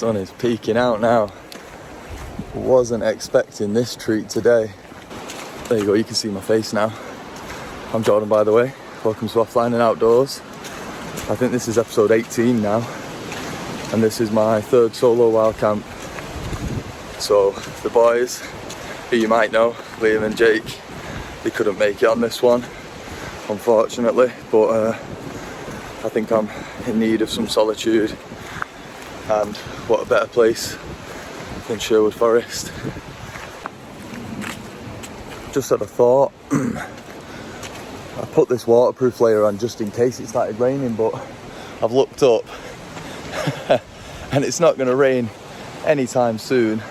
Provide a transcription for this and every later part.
sun is peeking out now. Wasn't expecting this treat today. There you go, you can see my face now. I'm Jordan, by the way. Welcome to Offline and Outdoors. I think this is episode 18 now, and this is my third solo wild camp. So the boys, who you might know, Liam and Jake, they couldn't make it on this one, unfortunately, but I think I'm in need of some solitude, and what a better place than Sherwood Forest. Just had a thought. I put this waterproof layer on just in case it started raining, but I've looked up and it's not going to rain anytime soon,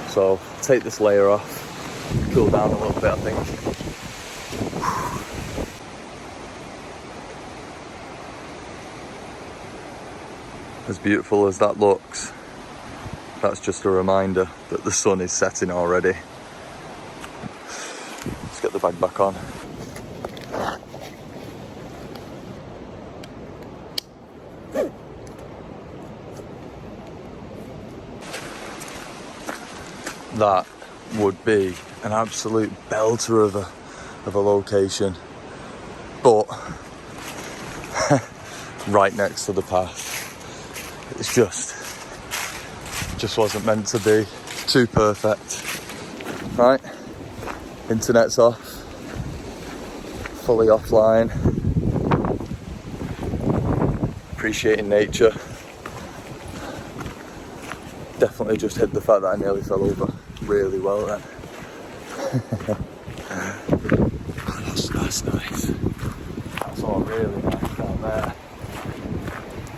so I'll take this layer off, cool down a little bit, I think. As beautiful as that looks, that's just a reminder that the sun is setting already. Let's get the bag back on. That would be an absolute belter of a location, but right next to the path. It's just wasn't meant to be. Too perfect. Right, internet's off, fully offline, appreciating nature. Definitely just hit the fact that I nearly fell over really well then. That's nice. That's all really nice down there.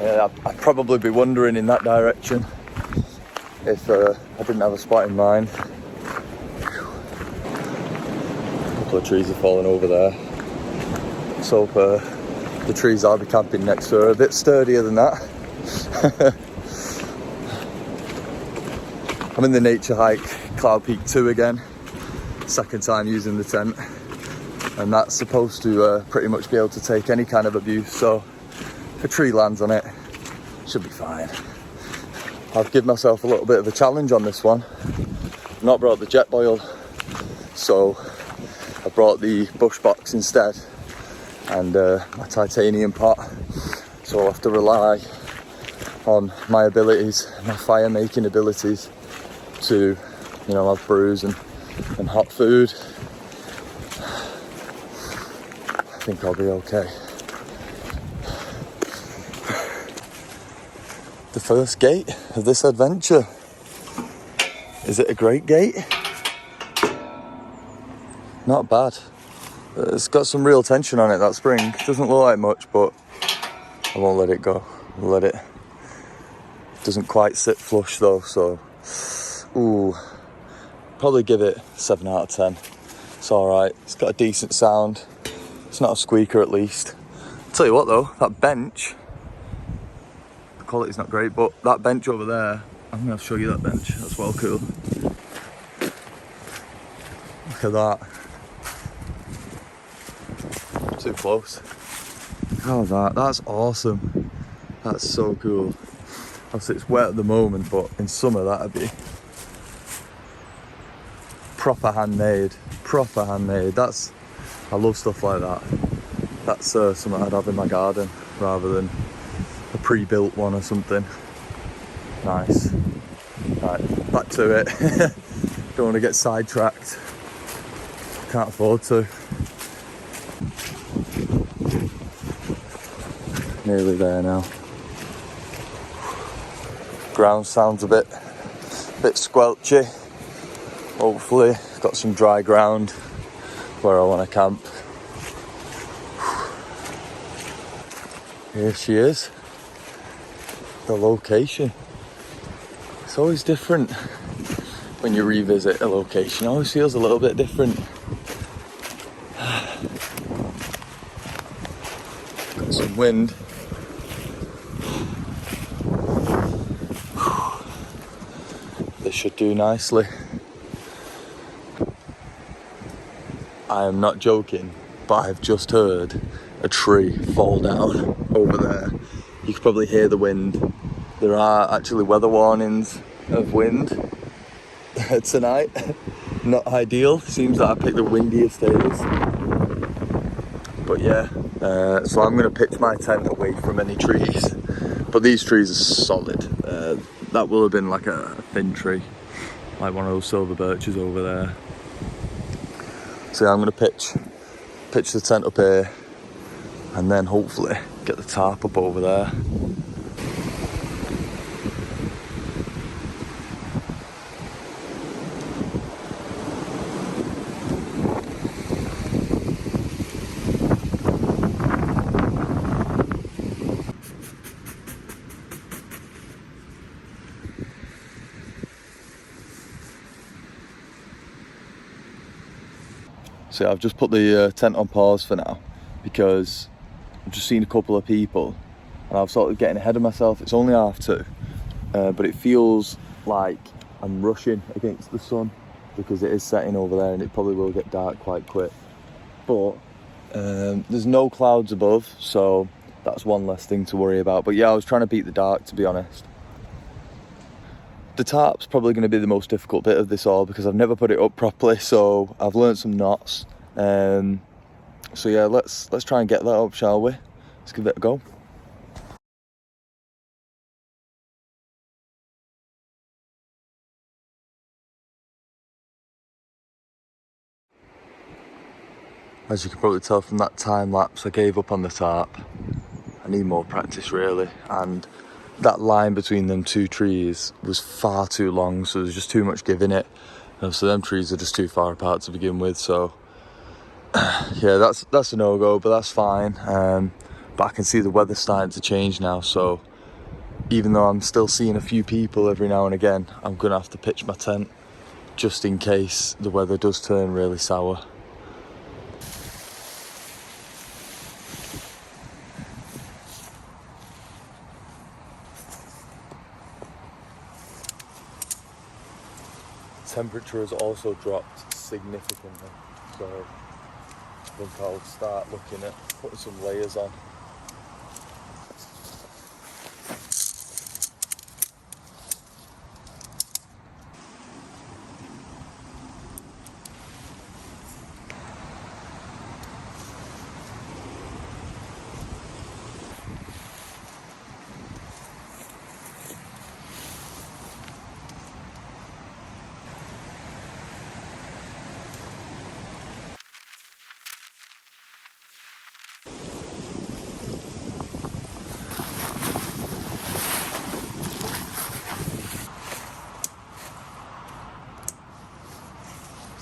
Yeah, I'd probably be wandering in that direction if I didn't have a spot in mind. A couple of trees are falling over there. So the trees I'll be camping next to are a bit sturdier than that. I'm in the Naturehike Cloudpeak 2 again, second time using the tent, and that's supposed to pretty much be able to take any kind of abuse, so if a tree lands on it, should be fine. I've given myself a little bit of a challenge on this one. I've not brought the Jetboil, so I brought the Bushbox instead, and my titanium pot, so I'll have to rely on my abilities, my fire making abilities, to, you know, have brews and hot food. I think I'll be okay. The first gate of this adventure. Is it a great gate? Not bad. It's got some real tension on it, that spring. It doesn't look like much, but I won't let it go. I'll let it. It doesn't quite sit flush though, so ooh, probably give it 7 out of 10. It's alright, it's got a decent sound. It's not a squeaker at least. I'll tell you what though, that bench, the quality's not great, but that bench over there, I'm going to show you that bench, that's well cool. Look at that. Too close. Look at that, that's awesome. That's so cool. Obviously it's wet at the moment, but in summer that'd be proper handmade. That's, I love stuff like that. That's something I'd have in my garden rather than a pre-built one or something. Nice. Right, back to it. Don't want to get sidetracked. Can't afford to. Nearly there now. Ground sounds a bit squelchy. Hopefully got some dry ground where I want to camp. Here she is, the location. It's always different when you revisit a location. It always feels a little bit different. Got some wind. This should do nicely. I am not joking, but I've just heard a tree fall down over there. You can probably hear the wind there are actually weather warnings of wind tonight. Not ideal. Seems that I picked the windiest days. But yeah, so I'm going to pitch my tent away from any trees. But these trees are solid. That will have been like a thin tree, like one of those silver birches over there. So yeah, I'm going to pitch the tent up here, and then hopefully get the tarp up over there. So I've just put the tent on pause for now because I've just seen a couple of people and I'm sort of getting ahead of myself. It's only 2:30, but it feels like I'm rushing against the sun because it is setting over there and it probably will get dark quite quick. But there's no clouds above, so that's one less thing to worry about. But yeah, I was trying to beat the dark, to be honest. The tarp's probably going to be the most difficult bit of this all because I've never put it up properly, so I've learned some knots. So yeah, let's try and get that up, shall we? Let's give it a go. As you can probably tell from that time lapse, I gave up on the tarp. I need more practice really, and that line between them two trees was far too long, so there's just too much give in it. And so them trees are just too far apart to begin with, so yeah, that's a no-go, but that's fine. But I can see the weather starting to change now, so even though I'm still seeing a few people every now and again, I'm gonna have to pitch my tent just in case the weather does turn really sour. Temperature has also dropped significantly, so I think I'll start looking at putting some layers on.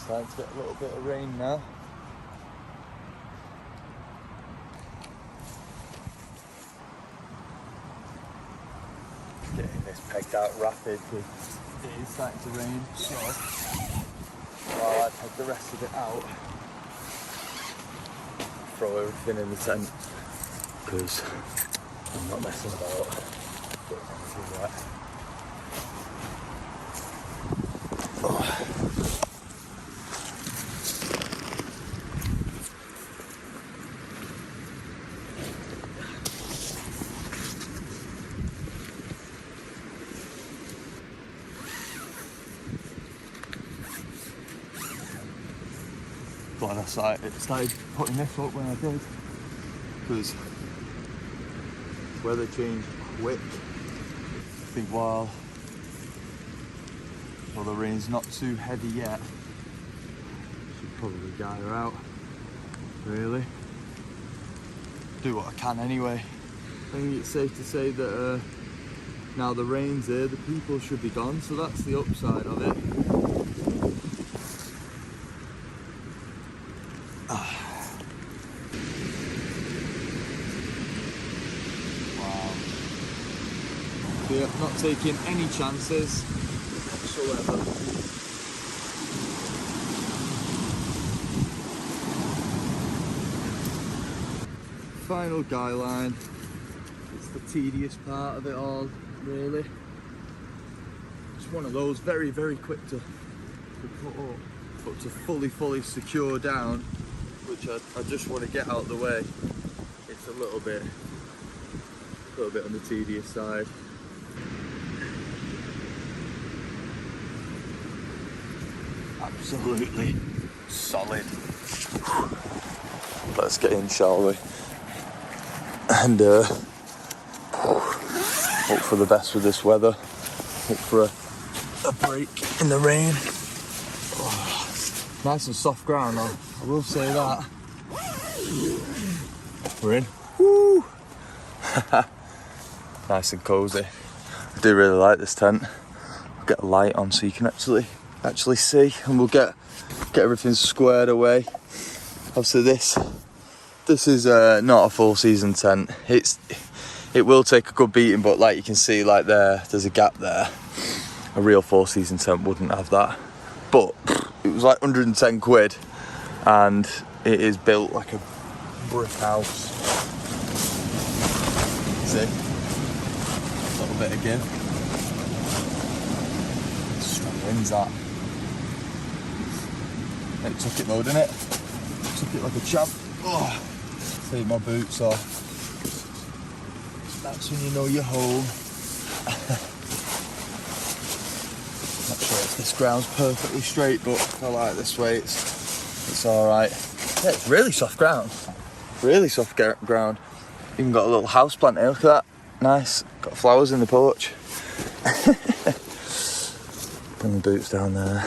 Starting to get a little bit of rain now. Getting this pegged out rapid because it is starting to rain, so while I peg the rest of it out, throw everything in the tent because I'm not messing about. Getting everything wet. Glad I started putting this up when I did, because weather changed quick. I think while the rain's not too heavy yet, should probably guy her out, really. Do what I can anyway. I think it's safe to say that now the rain's here, the people should be gone, so that's the upside of it. Yeah, not taking any chances whatsoever. Final guy line. It's the tedious part of it all, really. It's one of those very, very quick to put up, but to fully secure down, which I just want to get out of the way. It's a little bit on the tedious side. absolutely solid. Let's get in, shall we? And hope for the best with this weather. Hope for a break in the rain. Oh, nice and soft ground though, I will say that. We're in. Woo! Nice and cozy. I do really like this tent. I'll get a light on so you can actually see, and we'll get everything squared away. Obviously this is not a full season tent. It will take a good beating, but like you can see, like there's a gap there. A real 4-season tent wouldn't have that. But it was like 110 quid, and it is built like a brick house. See? A little bit of give. Strong winds that. It took it though, didn't it? Took it like a champ. Oh, take my boots off. That's when you know you're home. Not sure if this ground's perfectly straight, but I like this way. It's all right. Yeah, it's really soft ground. Really soft ground. Even got a little house plant here. Look at that. Nice. Got flowers in the porch. Bring the boots down there.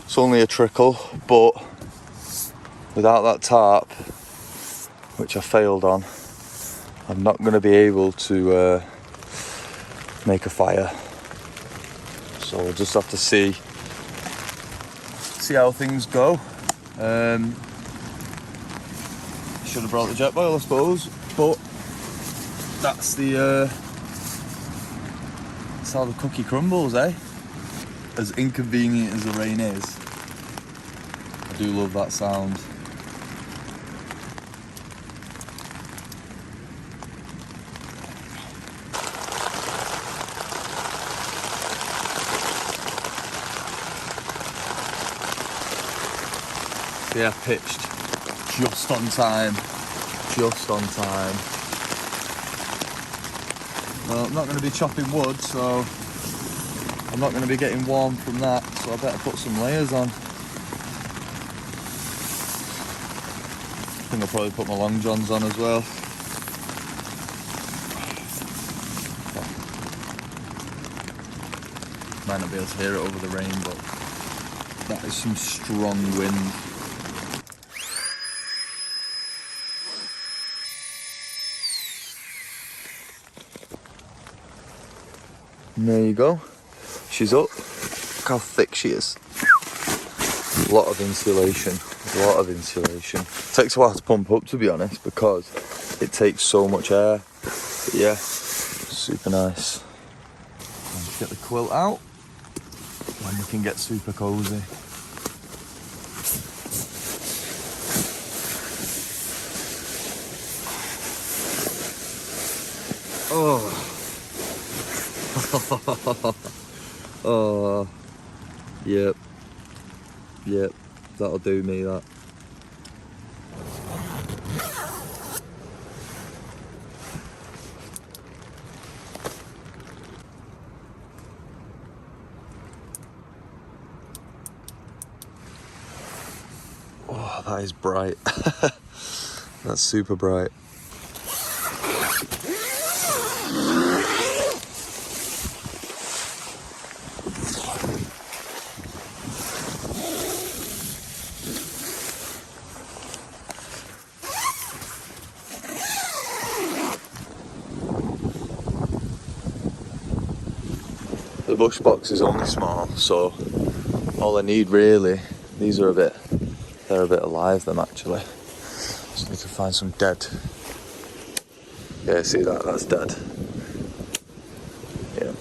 It's only a trickle, but without that tarp, which I failed on, I'm not going to be able to make a fire. So we'll just have to see how things go. Should have brought the Jetboil, I suppose, but that's how the cookie crumbles, eh? As inconvenient as the rain is, I do love that sound. Yeah, pitched just on time. Just on time. Well, I'm not going to be chopping wood, so I'm not going to be getting warm from that, so I better put some layers on. I think I'll probably put my long johns on as well. Might not be able to hear it over the rain, but that is some strong wind. And there you go. She's up. Look how thick she is. A lot of insulation. A lot of insulation. It takes a while to pump up, to be honest, because it takes so much air. But yeah, super nice. Let's get the quilt out and we can get super cozy. Oh. Oh, yep, that'll do me, that. Oh, that is bright. That's super bright. The Bushbox is only small, so all I need really, they're a bit alive, them actually. Just need to find some dead. Yeah, see that's dead. Yeah.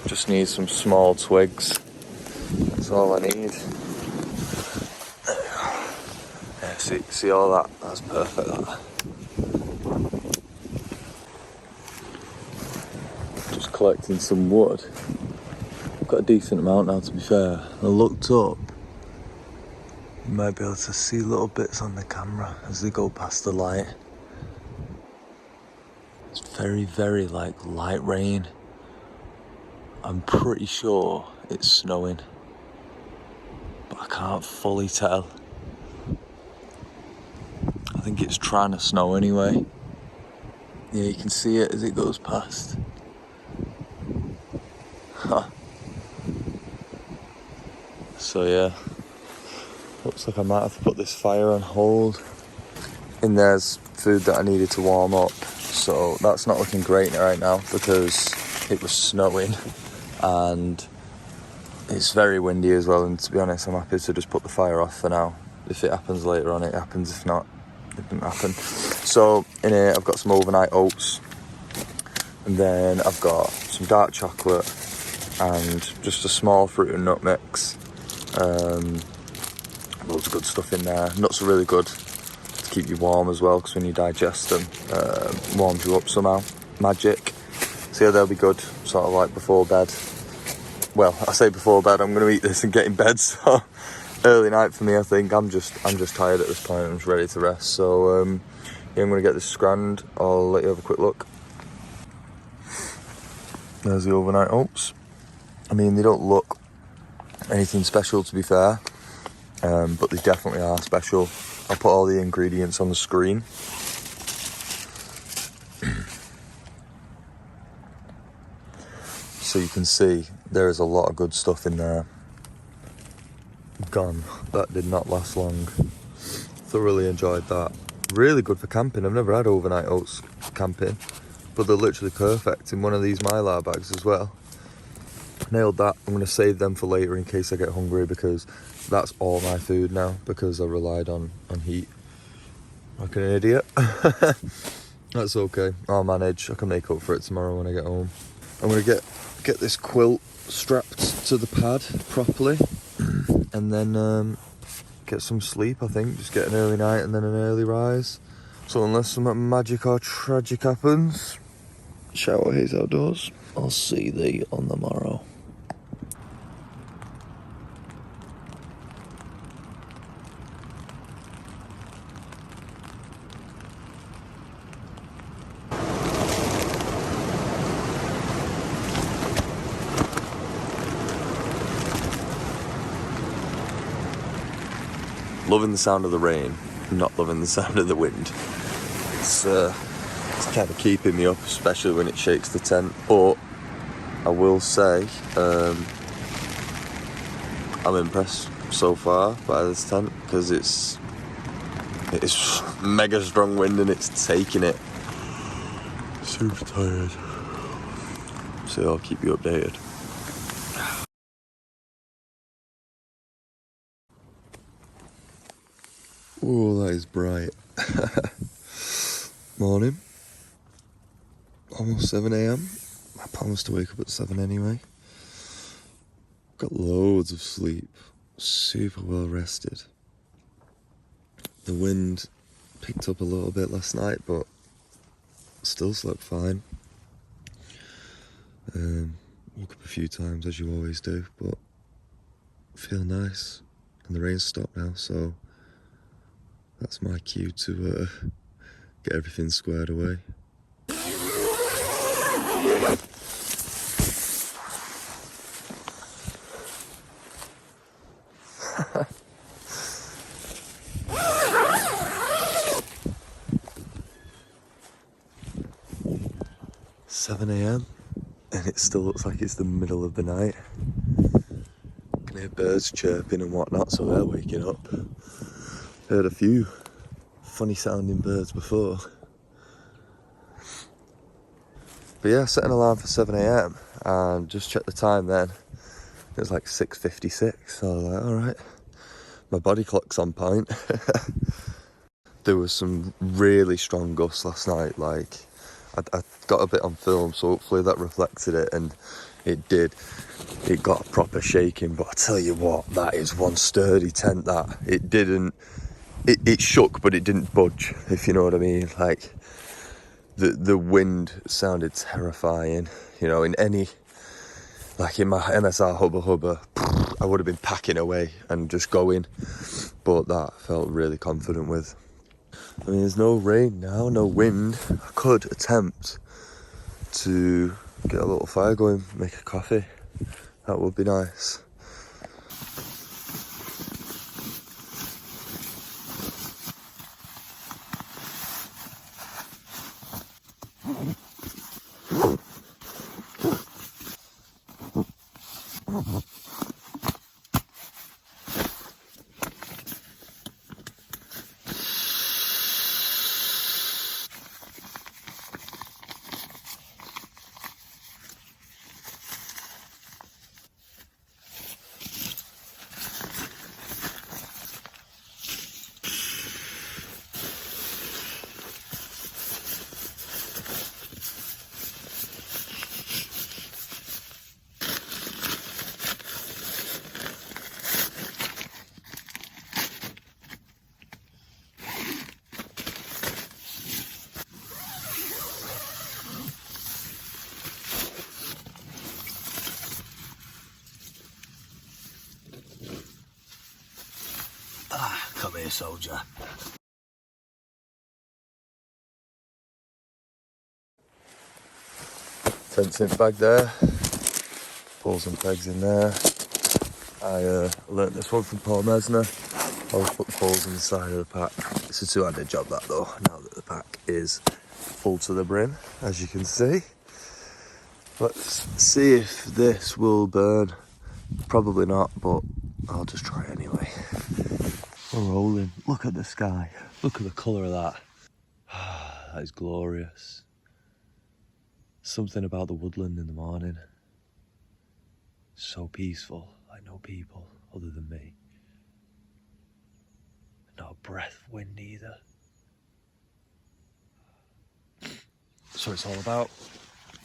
Just need some small twigs. That's all I need. Yeah, see all that? That's perfect, that. Collecting some wood. I've got a decent amount now, to be fair. I looked up, might be able to see little bits on the camera as they go past the light. It's very, very like light rain. I'm pretty sure it's snowing, but I can't fully tell. I think it's trying to snow anyway. Yeah, you can see it as it goes past. Huh. So yeah, looks like I might have to put this fire on hold. In there's food that I needed to warm up, so that's not looking great right now because it was snowing and it's very windy as well, and to be honest I'm happy to just put the fire off for now. If it happens later on, it happens. If not, it didn't happen. So in here I've got some overnight oats, and then I've got some dark chocolate and just a small fruit and nut mix. Loads of good stuff in there. Nuts are really good to keep you warm as well, because when you digest them, warms you up somehow. Magic. So yeah, they'll be good, sort of like before bed. Well, I say before bed, I'm going to eat this and get in bed, so early night for me, I think. I'm just tired at this point, I'm just ready to rest. So yeah, I'm going to get this scanned. I'll let you have a quick look. There's the overnight oats. I mean, they don't look anything special, to be fair, but they definitely are special. I'll put all the ingredients on the screen. So you can see there is a lot of good stuff in there. Gone. That did not last long. Thoroughly enjoyed that. Really good for camping. I've never had overnight oats camping, but they're literally perfect in one of these Mylar bags as well. Nailed that. I'm going to save them for later in case I get hungry, because that's all my food now, because I relied on heat like an idiot. That's okay, I'll manage. I can make up for it tomorrow when I get home. I'm going to get this quilt strapped to the pad properly, and then get some sleep. I think just get an early night and then an early rise. So unless something magic or tragic happens, shower haze outdoors, I'll see thee on the morrow. Loving the sound of the rain, not loving the sound of the wind. It's kind of keeping me up, especially when it shakes the tent. But I will say, I'm impressed so far by this tent, because it's mega strong wind and it's taking it. Super tired. So I'll keep you updated. Oh, that is bright. Morning. Almost 7 AM. I promised to wake up at 7 anyway. Got loads of sleep. Super well rested. The wind picked up a little bit last night, but still slept fine. Woke up a few times, as you always do, but feel nice. And the rain's stopped now, so that's my cue to get everything squared away. (7 AM) and it still looks like it's the middle of the night. You can hear birds chirping and whatnot, so they're waking up. Heard a few funny sounding birds before. But yeah, set an alarm for 7 AM and just checked the time then. It was like 6:56, so I was like, alright, my body clock's on point. There was some really strong gusts last night, like I got a bit on film, so hopefully that reflected it, and it did. It got a proper shaking, but I tell you what, that is one sturdy tent. That it shook, but it didn't budge, if you know what I mean. Like the wind sounded terrifying, you know. In any, like in my MSR hubba hubba, I would have been packing away and just going, but that I felt really confident with. I mean, there's no rain now, no wind. I could attempt to get a little fire going, make a coffee. That would be nice. Come here, soldier. Tent's in bag there. Pull some pegs in there. I learnt this one from Paul Mesner. Always put the poles in the side of the pack. It's a two-handed job that though, now that the pack is full to the brim, as you can see. Let's see if this will burn. Probably not, but I'll just try it anyway. We're rolling. Look at the sky. Look at the colour of that. That is glorious. Something about the woodland in the morning. So peaceful, like no people other than me. Not a breath of wind either. So it's all about.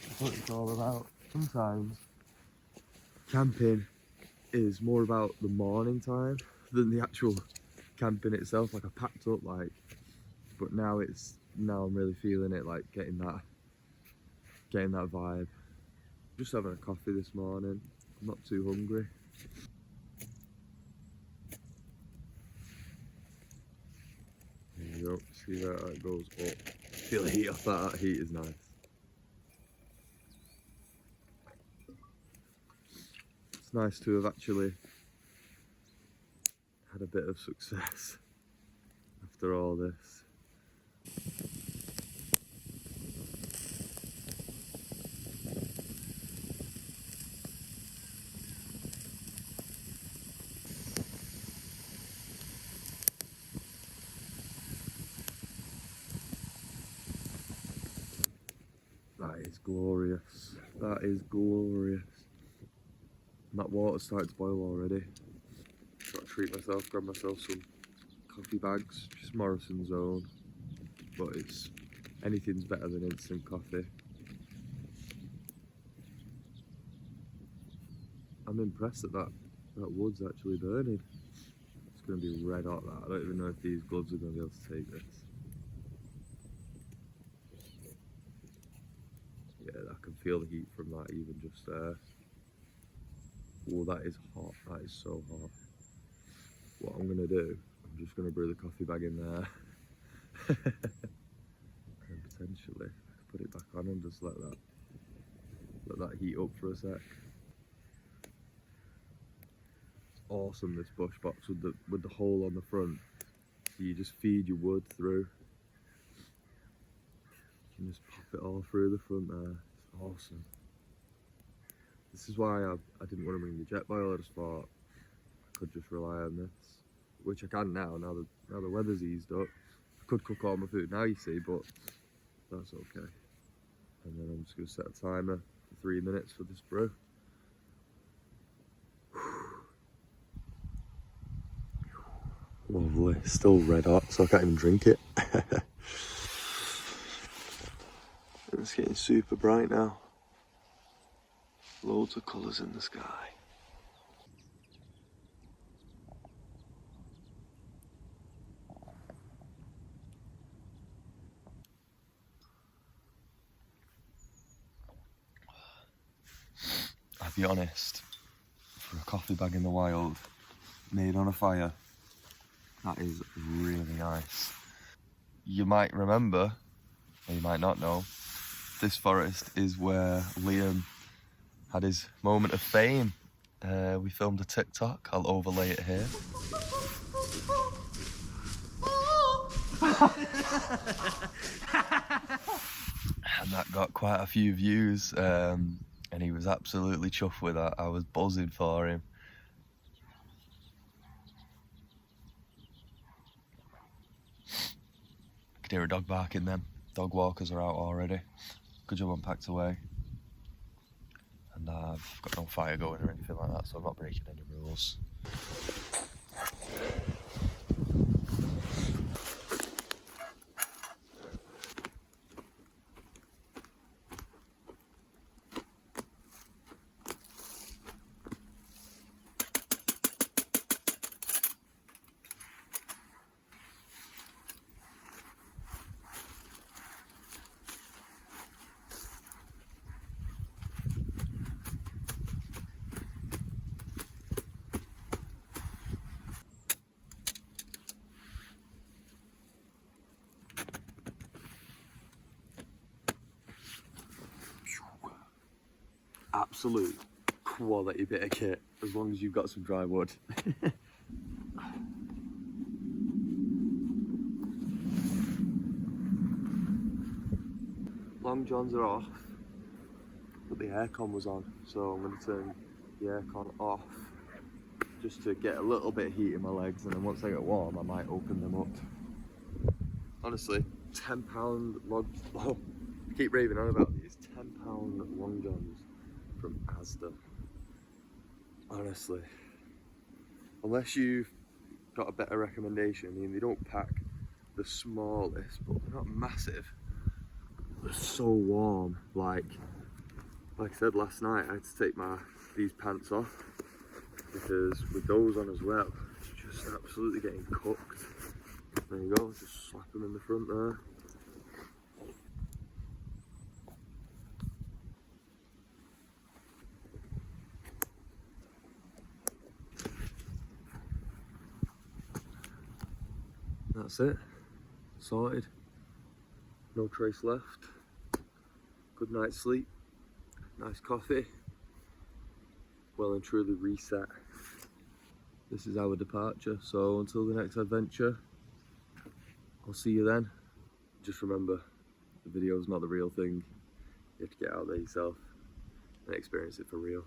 That's what it's all about. Sometimes camping is more about the morning time than the actual camping itself. Like I packed up but now I'm really feeling it, like getting that vibe. Just having a coffee this morning. I'm not too hungry. There you go. See that it goes up. Feel the heat off that. That heat is nice. It's nice to have actually had a bit of success after all this. That is glorious. That is glorious. And that water's starting to boil already. Got to treat myself, grab myself some coffee bags, just Morrison's own. But anything's better than instant coffee. I'm impressed that wood's actually burning. It's going to be red hot, that. I don't even know if these gloves are going to be able to take this. Yeah, I can feel the heat from that even just there. Oh, that is hot. That is so hot. What I'm going to do, I'm just going to brew the coffee bag in there. And potentially put it back on and just let that heat up for a sec. It's awesome, this Bushbox with the hole on the front. So you just feed your wood through. You can just pop it all through the front there. It's awesome. This is why I didn't want to bring the Jetboil. I just thought I could just rely on this, which I can now the weather's eased up. I could cook all my food now, you see, but that's okay. And then I'm just going to set a timer for 3 minutes for this brew. Lovely. Still red hot, so I can't even drink it. It's getting super bright now. Loads of colours in the sky. I'll be honest, for a coffee bag in the wild, made on a fire. That is really nice. You might remember, or you might not know, this forest is where Liam had his moment of fame. We filmed a TikTok, I'll overlay it here. And that got quite a few views, and he was absolutely chuffed with that. I was buzzing for him. I could hear a dog barking then. Dog walkers are out already. Good job I'm packed away. And I've got no fire going or anything like that, so I'm not breaking any rules. Absolute quality bit of kit, as long as you've got some dry wood. Long johns are off, but the aircon was on, so I'm going to turn the aircon off just to get a little bit of heat in my legs, and then once they get warm I might open them up. Honestly, £10 long, oh, I keep raving on about these, £10 long johns from Asda. Honestly, unless you've got a better recommendation, I mean, they don't pack the smallest, but they're not massive. They're so warm. Like I said last night, I had to take these pants off because with those on as well, it's just absolutely getting cooked. There you go, just slap them in the front there. That's it, sorted, no trace left. Good night's sleep, nice coffee, well and truly reset. This is our departure, so until the next adventure, I'll see you then. Just remember, the video's not the real thing. You have to get out there yourself and experience it for real.